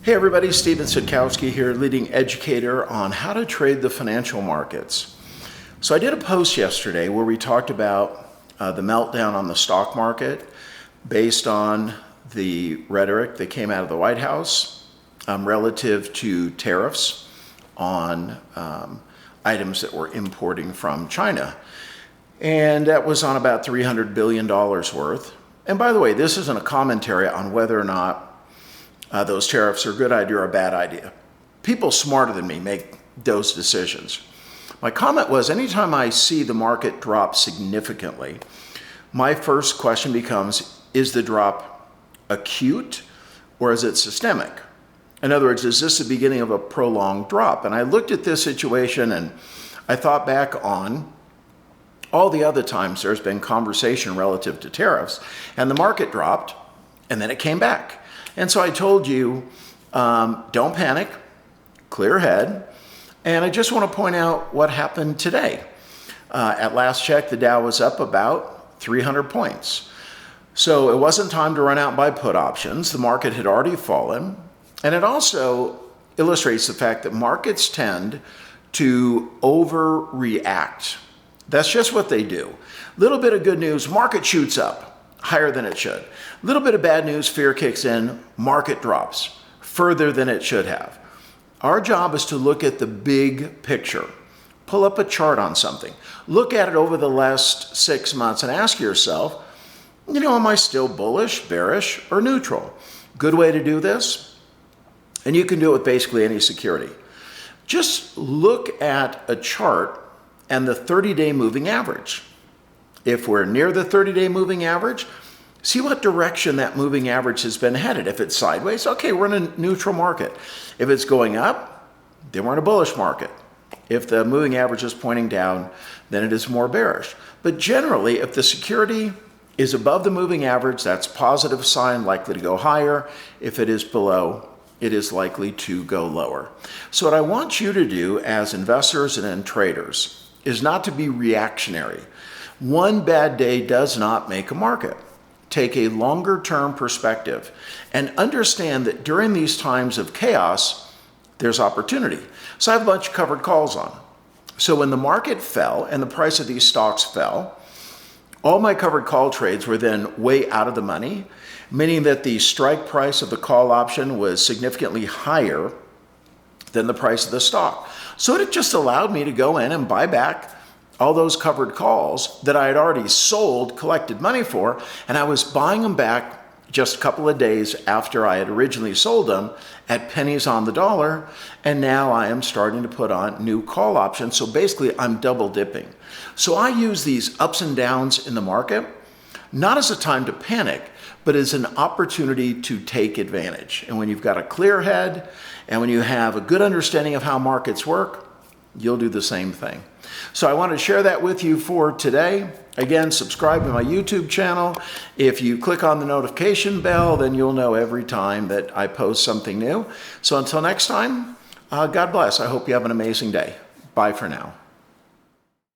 Hey everybody, Stephen Sitkowski here, leading educator on how to trade the financial markets. So I did a post yesterday where we talked about the meltdown on the stock market based on the rhetoric that came out of the White House relative to tariffs on items that we're importing from China. And that was on about $300 billion worth. And by the way, this isn't a commentary on whether or not those tariffs are a good idea or a bad idea. People smarter than me make those decisions. My comment was, anytime I see the market drop significantly, my first question becomes, is the drop acute or is it systemic? In other words, is this the beginning of a prolonged drop? And I looked at this situation and I thought back on all the other times there's been conversation relative to tariffs, and the market dropped and then it came back. And so I told you, don't panic, clear head. And I just want to point out what happened today. At last check, the Dow was up about 300 points. So it wasn't time to run out and buy put options. The market had already fallen. And it also illustrates the fact that markets tend to overreact. That's just what they do. Little bit of good news, market shoots up higher than it should. Little bit of bad news, fear kicks in, market drops further than it should have. Our job is to look at the big picture. Pull up a chart on something. Look at it over the last 6 months and ask yourself, am I still bullish, bearish, or neutral? Good way to do this, and you can do it with basically any security. Just look at a chart and the 30-day moving average. If we're near the 30-day moving average, see what direction that moving average has been headed. If it's sideways, okay, we're in a neutral market. If it's going up, then we're in a bullish market. If the moving average is pointing down, then it is more bearish. But generally, if the security is above the moving average, that's a positive sign, likely to go higher. If it is below, it is likely to go lower. So what I want you to do as investors and traders is not to be reactionary. One bad day does not make a market. Take a longer term perspective and understand that during these times of chaos, there's opportunity. So I have a bunch of covered calls on. So when the market fell and the price of these stocks fell, all my covered call trades were then way out of the money, meaning that the strike price of the call option was significantly higher than the price of the stock. So it just allowed me to go in and buy back all those covered calls that I had already sold, collected money for, and I was buying them back just a couple of days after I had originally sold them at pennies on the dollar, and now I am starting to put on new call options. So basically, I'm double dipping. So I use these ups and downs in the market, not as a time to panic, but as an opportunity to take advantage. And when you've got a clear head, and when you have a good understanding of how markets work, you'll do the same thing. So I want to share that with you for today. Again, subscribe to my YouTube channel. If you click on the notification bell, then you'll know every time that I post something new. So until next time, God bless. I hope you have an amazing day. Bye for now.